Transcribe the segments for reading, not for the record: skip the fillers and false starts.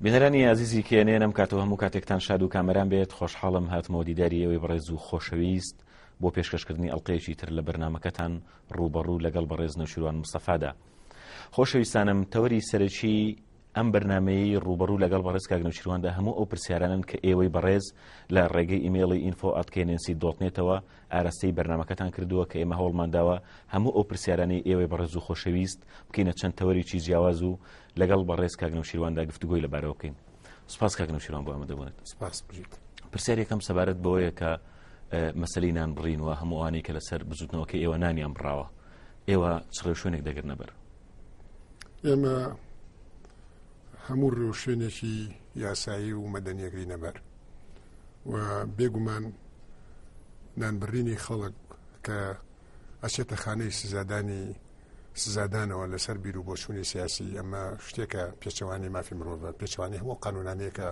بینەرانی عزیزی کێنێ ئەم کاتەوە هەموو کاتێکتان شاد و کامەران بێت. خۆشحاڵم هاتمەوە دیداری ئەوەی بەڕێز و خۆشەویست بۆ پێشکەشکردنی ئەڵقەیەکی تر لە بەرنامەکەتان ڕوبەڕوو لەگەڵ بەڕێز نەوشیروان مستەفادا. خۆشەویستانم، تەوەری سەرەکی ئەم بەرنامەیەی ڕوبەڕوو لەگەڵ بەڕێز کاک نەوشیرواندا هەموو ئەو پرسیارانن کە ئێوەی بەڕێز لە ڕێگەی ئیمێڵی info@knc.net-ەوە ئاراستەی بەرنامەکەتان کردووە کە ئێمە هەوڵمان داوە هەموو ئەو پرسیارانەی ئێوەی بەڕێز و خۆشەویست بکەینە چەند تەوەریکی جیاواز و لەگەڵ بەڕێز کاک نەوشیرواندا گفتوگۆی لەبارەوە بکەین. سوپاس کاک نەوشیروان بۆ ئامادەبوونت. سپاس بژیت. پرسیارێکم سەبارەت بەوەیە کە مەسەلەی نان بڕینەوە هەموو ئەوانەی کە لەسەر بزوتنەوەکە ئێوە نانیان بڕاوە، ئێوە چ ڕێوشوێنێک دەگرنە بەر؟ ئێمە هەموو ڕێوشوێنێکی یاسایی و مەدەنیەگری نەبەر و بێگومان نانبڕینی خەڵک کە ئەچێتە خانەی سزادانەوە لەسەر بیر و بۆچوونی سیاسی، ئەمە شتێکە پێچەوانی مافی مرۆڤ، پێچەوانی هەموو قانونانەیە کە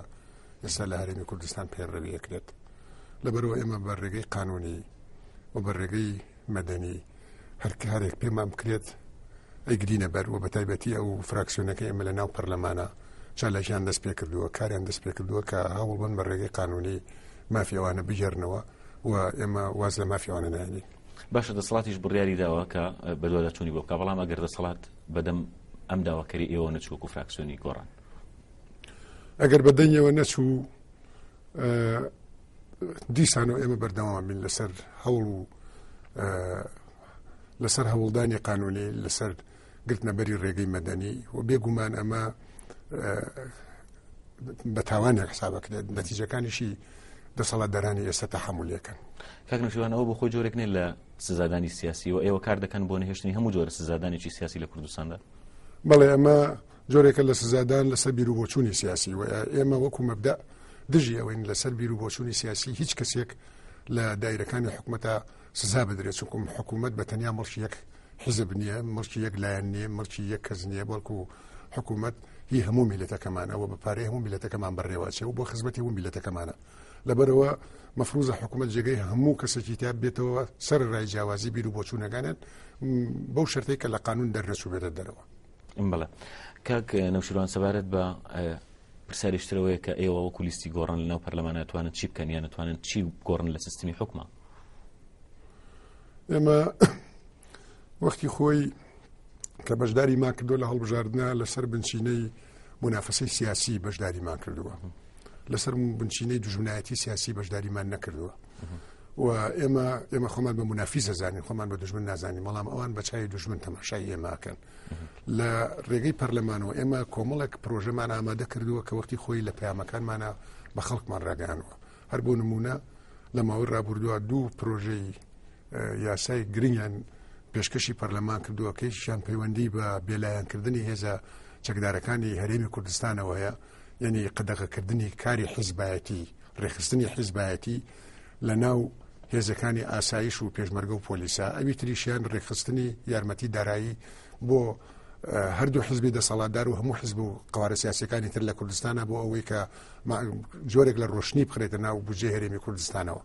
ئێستا لە هەرێمی کوردستان پێڕەوی ئەکرێت. لەبەرەوە ئێمە بە ڕێگەی قانونی و بە ڕێگەی مەدەنی هەرێک پێمان بکرێت ئەیگرینە بەر و بە تایبەتی ئەو فراکسیۆنەکە ئێمە لە ناو پەرلەمانە چالەکیان دەست پێ کردووە، کاریان دەست پێ کردووە کە هەوڵ بن بە ڕێگەی قانونی مافی ئەوانە بژێرنەوە و ئێمە واز لە مافی ئەوانە نایەنین. باشە، دەسەڵاتیش بڕیاری داوە کە بەدوادە چوونی بۆ بکە، بەڵام ئەگەر دەسەڵات بەدەم ئەم داواکەری ئێوە نەچووەکو فراکسیۆنی گۆڕان، ئەگەر بەدەنگەوە نەچوو دیسانەوە ئێمە بەردەوام بین لەسەر هەوڵ و لەسەر هەوڵدانی قانونی لەسەر گرتنەبەری ڕێگەی مەدەنی و بێگومان ئەمە بە تاوانێک حسابەکرێت، نەتیجەکانیشی دەسەڵاتدارانی ئێستا تەحمولیەکەن. کاک نەوشیروان، ئەوە بۆ خۆی جۆرێک نێت لە سزادانی سیاسی و ئێوە کار دەکەن بۆ نەهێشتنی هەموو جۆرە سزادانێکی سیاسی لە کوردستاندا؟ بەڵێ، ئەمە جۆرێکە لە سزادان لەسەر بیر و بۆچوونی سیاسی و ئێمە وەکو مەبدە دژی ئەوەین لەسەر بیر و بۆچوونی سیاسی هیچ کەسێک لە دایرەکانی حکوومەتە سزا بدرێت، چونکە حکوومەت بە تەنیا مڵکی یەک حیزب نییە، مڵکی یەک لایەن نییە، مڵکی یەک کەس نییە، بەڵکو حکوومەت هی هەموو میلەتەکەمانە و بە پارەی هەموو میلەتەکەمان بەڕێوەچێ و بۆ خزمەتی هەموو میلەتەکەمانە. لەبەرەوە مەفروزە حکوومەت جێگەی هەموو کەسێکی تا بێتەوە سەر ڕای جیاوازی بیر و بۆچوونەکانێت بەو شەرتەی کە لە قانون دەرنەچوو بێتە دەرەوە. بەڵێ کاک نەوشیروان، سەبارەت بە پرسیاریشترەوەی کە ئێوە وەکو لیستی گۆڕان لەناو پەرلەمانە ناتوانن چی بکەن یان ناتوانن چی گۆڕن لە سیستمی حکومە؟ ئێمە وەختی خۆی کە بەشداری مان کردووە لە هەڵبژاردنە لەسەر بنچینەی منافسەی سیاسی بەشداریمان کردووە، لەسەر بنچینەی دوژمنایەتی سیاسی بەشداریمان نەکردووە و ئێمە خۆمان بە منافیس دەزانین، خۆمان بە دوژمن نازانین، بەڵام ئەوان بە چای دوژمن تەماشای ئێماکەن. لە ڕێگەی پەرلەمانەوە ئێمە کۆمەڵێک پرۆژەمان ئامادە کردووە کە وەختی خۆی لە پەیامەکانمانە بە خەڵکمان ڕاگەیاندوە. هەر بۆ نمونە لە ماوەی ڕابردووە 2 پرۆژەی یاسای گرنگیان پێشکەشی پەرلەمان کردووە کەیشیان پەیوەندی بە بێلایەنکردنی هێزە چەکدارەکانی هەرێمی کوردستانەوەیە، یعنی قەدەغەکردنی کاری حیزبایەتی، ڕێخستنی حیزبایەتی لە ناو هێزەکانی ئاسایش و پێشمەرگە و پۆلیسا، ئەوی تریشیان ڕێخستنی یارمەتی دارایی بۆ هەردوو حزبی دەسەڵاتدار و هەموو حزب و قوارە سیاسیەکانی تر لە کوردستانە بۆ ئەوەی کە جۆرێک لە ڕۆشنی بخرێتە ناو بودجێ هەرێمی کوردستانەوە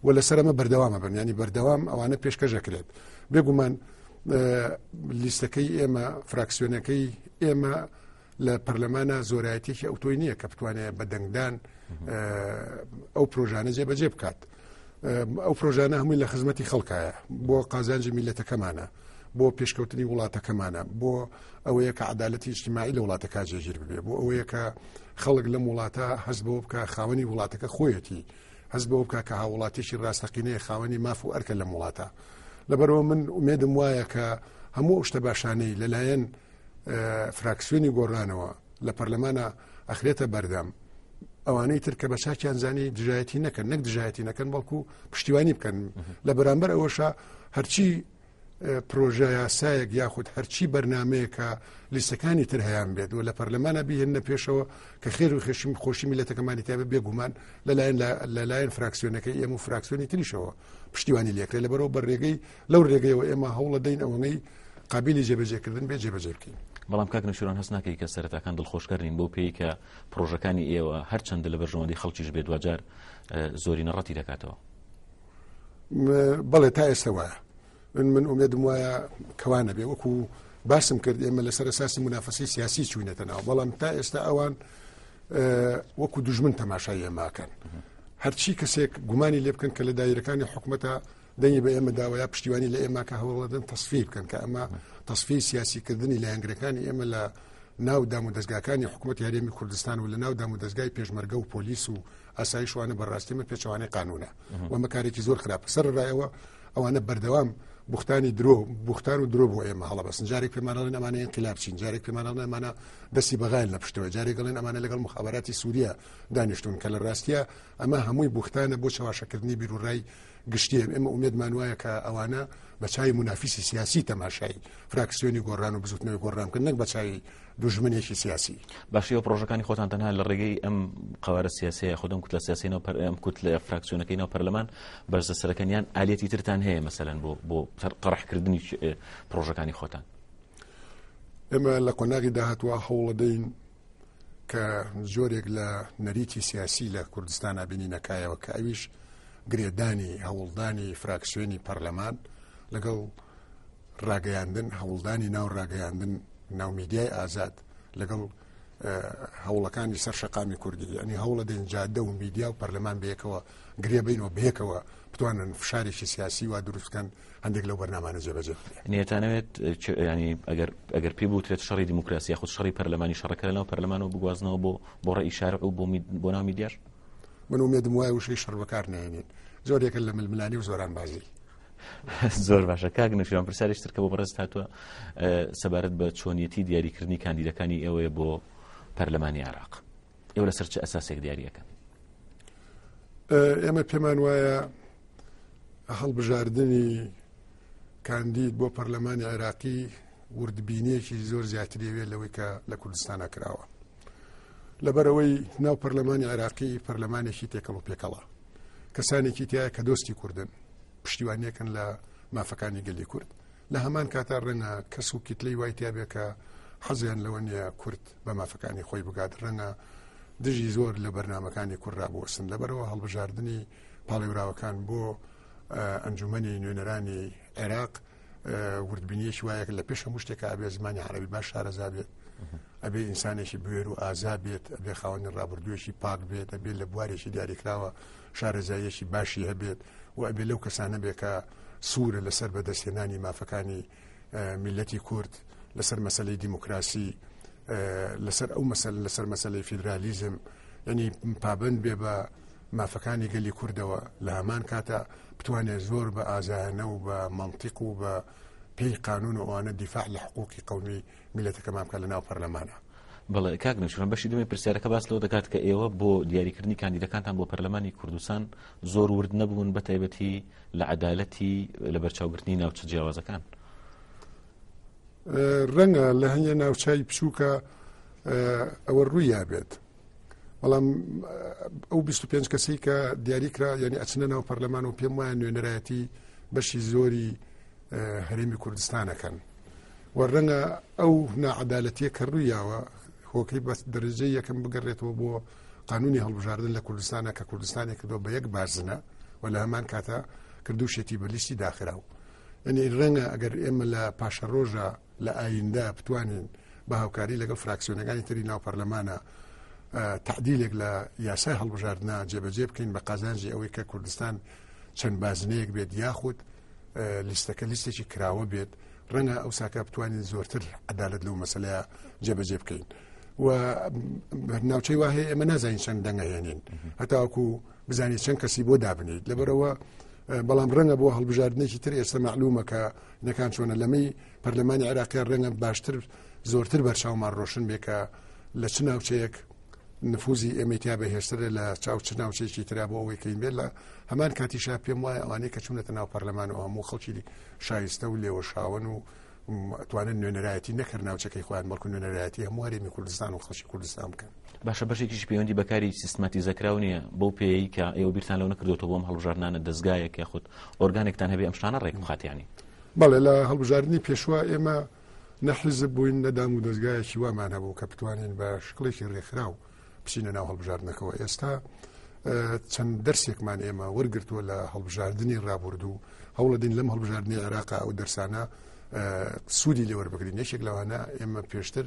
و لەسەر ئەمە بەردەوامە بن، ینی بەردەوام ئەوانە پێشکەشەکرێت. بێگومان لیستەکەی ئێمە فراکسیۆنەکەی ئێمە لە پەرلەمانە زۆرایەتێکی ئەوتۆی نییە کە بتوانێت بە دەنگدان ئەو پرۆژانە جێبەجێ بکات. ئەو پرۆژانە هەمووی لە خزمەتی خەڵکایە، بۆ قازانجی میلەتەکەمانە، بۆ پێشکەوتنی وڵاتەکەمانە، بۆ ئەوەیە کە عەدالەتی ئیجتیماعی لە وڵاتەکە جێگیر ببێ، بۆ ئەوەیە کە خەڵک لەم وڵاتە هەست بەوە بکە خاوەنی وڵاتەکە خۆیەتی، هەست بەوە بکە کە هاوڵاتیشی ڕاستەقینەیە خاوەنی ماف و ئەرکە لەم وڵاتە. لەبەرەوە من ئومێدم وایە کە هەموو شتە باشانەی لەلایەن فراکسیۆنی گۆڕانەوە لە پەرلەمانە ئەخرێتە بەردەم، ئەوانەی تر کە بە چاکیان زانی دژایەتی نەکەن، نەک دژایەتی نەکەن بەڵکو پشتیوانی بکەن. لە بەرامبەر ئەوەشە هەرچی پرۆژە یاسایەک یاخود هەرچی بەرنامەیە کە لیستەکانی تر هەیان بێت و لە پەرلەمانە بیهێنە پێشەوە کە خێر و خۆشی میلەتەکەمانی تایبە بێگومان لەلایەن فراکسیۆنەکەی ئێمە و فراکسیۆنی تریشەوە پشتیوانی لێکرێت. لەبەرەوە بەڕێگەی لەو ڕێگەیەوە ئێمە هەوڵە دەین ئەوەی قابلی جێبەجێکردن بێ جێبەجێ بکەین. بەڵام کاک نەوشیروان هەست ناکەی کە سەرەتاکان دڵخۆشکارین بۆ پێی کە پرۆژەکانی ئێوە هەرچەندە لە بەرژەوەندی خەڵکیش بێت دوجار زۆری نەڕەتی دەکاتەوە. بەڵێ تا ئێستا وایە، من ئومێدم وایە کەوانە بێ، وەکو باسم کرد ئێمە لەسەر ئەساسی منافەسەی سیاسی چوینەتە ناو، بەڵام تا ئێستا ئەوان وەکو دوژمن تەماشای ئێماکەن هەرچی کەسێک گومانی لێ بکەن کە لە دایرەکانی حکوومەتە دەنگی بە ئێمە داوایە پشتیوانی لە ئێماکە هەوڵەدەن تەصفیر بکەن کە ئەمە تەصفیر سیاسیکردنی لایەنگرەکانی ئێمە لە ناو دام و دەستگاکانی حکوومەت یاریێمی کوردستان و لە ناو دام و دەستگای پێشمەرگە و پۆلیس و ئاسایشوانە بەڕاستیمە پێچەوانەی قانونە وەمە کارێکی زۆر خراپە سەرڕایەوە ئەوانە بەردەوام بوختانی بوختان و درۆ بۆ ئێمە هەڵەبەستن جارێک پێمانەڵێن ئەمانە انقلاب چین جارێک پێمانەڵێن ئەمانە دەستی بەغایل لە پشتەوە جارێک گەڵێن ئەمانە لەگەڵ مخابەراتی سووریا دانیشتون کە لە ڕاستیە ئەمە هەمووی بوختانە بۆ چاواشەکردنی بیرروڕای گشتیە ئێمە ئومێدمان وایە کە ئەوانە بە چای منافیسی سیاسی تەماشایی فراکسیۆنی گۆڕان و بزوتنەوەی گۆڕانکردن نەک بە چای دوژمنێکی سیاسی باشیەوە پرۆژەکانی خۆتان تەنها لە ڕێگەی ئەم قوارە سیاسیە خۆدەم کوتلە سیاسینەوە ئەم کوت لە فراکسیۆنەکەی ناو پەرلەمان بەرزەسەرەکەنیان ئالێتی ترتان هەیە مەسەلەن بۆ قەڕەحکردنی پرۆژەکانی خۆتان ئێمە لە قۆناغی داهاتوە هەوڵ دەین کە زۆرێک لە نەریتی سیاسی لە کوردستان بینی نەکایەوە کە ئەویش گرێدانی هەوڵدانی فراکسیۆنی پەرلەمان لەگەڵ ڕاگەیاندن هەوڵدانی ناو ڕاگەیاندن ناو میدیای ئازاد لەگەڵ هەوڵەکانی سەر شەقامی کوردی ینی هەوڵە دێن جادە و میدیا و پەرلەمان بەیەکەوە گرێ بینەوە بەیەکەوە بتوانن فشارێکی سیاسی وا دروستکەن هەندێک لەو بەرنامانە جێبەجێ نێتانەوێت ینی ئەگەر پێی بوترێت شەڕی دیموکراسی خود شەڕی پەرلەمانی شەڕەکە لەناو پەرلەمانەوە بگوازنەوە بۆ ڕێی شارع و بۆ ناو میدیاش من ومێدم وایە وشەی شەڕ بەکار نهێنین زۆرێکە لە ململانی و زۆران بازی زۆر باشە کاک نەشیوان پرسیارێکتر کە بۆ بەڕێز هاتووە سەبارەت بە چۆنیەتی دیاریکردنی کاندیدەکانی ئێوەیە بۆ پەرلەمانی عێراق ئێوە لەسەر چه ئەساسێک دیاریەکەن ئێمە پێمان وایە هەڵبژاردننی کاندید بۆ پەرلەمانی عێراقی وردبینیەکی زۆر زیاترێوێ لەوەی کە لە کوردستانە کراوە لەبەرەوەی ناو پەرلەمانی عێراقی پەرلەمانێکی تێکەڵ و پێکەڵە کەسانێکی تایە کە دۆستی کوردن پشتیوانیەکەن لە مافەکانی گەلی کورد لە هەمان کاتا ڕەنگە کەس و کیتلەی وای تیابێ کە حەزیان لەوە نیە کورد بە مافەکانی خۆی بگات ڕەنگە دژی زۆر لە بەرنامەکانی کورد ڕابوەستن لەبەرەوە هەڵبژاردننی پاڵێوراوەکان بۆ ئەنجومەنی نوێنەرانی عێراق وردبینیەکی وایە لە پێش هەموو شتێکە ئەبێ زمانی عەرەبی باش شارەزا بێت ئەبێ ئینسانێکی بوێر و ئازا بێت ئەبێ خاوەنی ڕابردوویەکی پاک بێت ئەبێ لە بوارێکی دیاریکراوە شارەزاییەکی باشی هەبێت و ئەبێ لەو کەسانە بێ کە سوورە لەسەر بەدەستهێنانی مافەکانی میلەتی کورد لەسەر مەسەلەی دیموکراسی لەسەر ئەو لەسەر مەسەلەی فیدرالیزم ینی پابند بێ بە مافەکانی گەلی کوردەوە لە هەمان کاتە بتوانێت زۆر بە ئازایانە و بە مەنتیق و بە پێی قانون و ئەوانە دیفاع لە حقوقی قەومی میلەتەکەمان بکە لە ناو پەرلەمانە. بەڵێ کاک نەشیوان بەشی دومی پرسیارەکە باس لەوە دەکات کە ئێوە بۆ دیاریکردنی کاندیدەکانتان بۆ پەرلەمانی کوردستان زۆر ورد نەبوون بە تایبەتی لە عەدالەتی لە بەرچاوگرتنی ناوچە جیاوازەکان ڕەنگە لە هەنیە ناوچای بچووکە ئەوە ڕووی یابێت بەڵام ئەو 25 کەسی کە دیاریکرا یعنی ئەچنە ناو پەرلەمان و پێم وایە نوێنەرایەتی بەشی زۆری هەرێمی کوردستانەکەن و ڕەنگە ئەو ناعەدالەتیە کە ڕوویاوە هۆکەی بە دەرەجەی یەکەم بگەڕێتەوە بۆ قانونی هەڵبژاردن لە کوردستانە کە کوردستانی کردۆ بە یەک بازنە و لە هەمان کاتە کردوشێتی بە لیستی داخراو یعنی ڕەنگە ئەگەر ئێمە لە پاشە ڕۆژە لە ئایندا بتوانین بە هاوکاری لەگەڵ فراکسیۆنەکانی تری ناو پەرلەمانە تعدیلێک لە یاسای هەڵبژاردنە جێبەجێ بکەین بە قازانجی ئەوەی کە کوردستان چەند بازنەیەک بێت یاخود لیستەکە لیستێکی کراوە بێت ڕەنگە ئەو ساکە بتوانین زۆرتر عەدالەت لەو مەسەلەیە جێبەجێ بکەین و ناوچەی وهەیە ئێمە نازانین چەند دەنگەهێنین هەتاوەکو بزانین چەند کەسی بۆ دابنیت لەبەرەوە بەڵام ڕەنگە بۆ هەڵبژاردنێکی تر ئێستا معلومە کە نەکان چۆنە لەمەی پەرلەمانی عێراقی ڕەنگە باشتر زۆرتر بەرچاومان ڕۆشن بێ کە لە چ ناوچەیەک نفوزی ئێمەتیا بەهێشترە لە چاو چ ناوچەیەکی ترا بۆ ئەوەی کەین بێت لە هەمان کاتیشا پێم وایە ئەوانەیە کە چوونەتە ناو پەرلەمان و هەموو خەڵکی شایستە و لێوە شاون و توانن نوێنەرایەتی نەکرد ناوچەکەی خۆیان بەڵکو نوێنەرایەتی هەموو هەرێمی کوردستان و خەڵکی کوردستان بکەن باشە بەشێکیش پەیوەندی بەکاری سیستماتیزەکراو نییە بەو پێی کە ئێوە بیرتان لەو نەکردوێتەوە بۆم هەڵبژاردنانە دەستگایەک یاخود ئۆرگانێکتان هەبێ ئەم شتانە ڕێک بخاتیانی بەڵێ لە هەڵبژاردننی پێشوا ئێمە نەحزب بووین نەدام و دەستگایەکی وامان هەبوو کە بتوانین بە شکڵێکی ڕێکخراو بچینە ناو هەڵبژاردنەکەەوە ئێستا چەند دەرسێکمان ئێمە وەرگرتووە لە هەڵبژاردننی ڕابردوو هەوڵەدین لەم هەڵبژاردننی عێراقا ئەو دەرسانە سوودی لێوەربگرین یەکێک لەوانە ئێمە پێشتر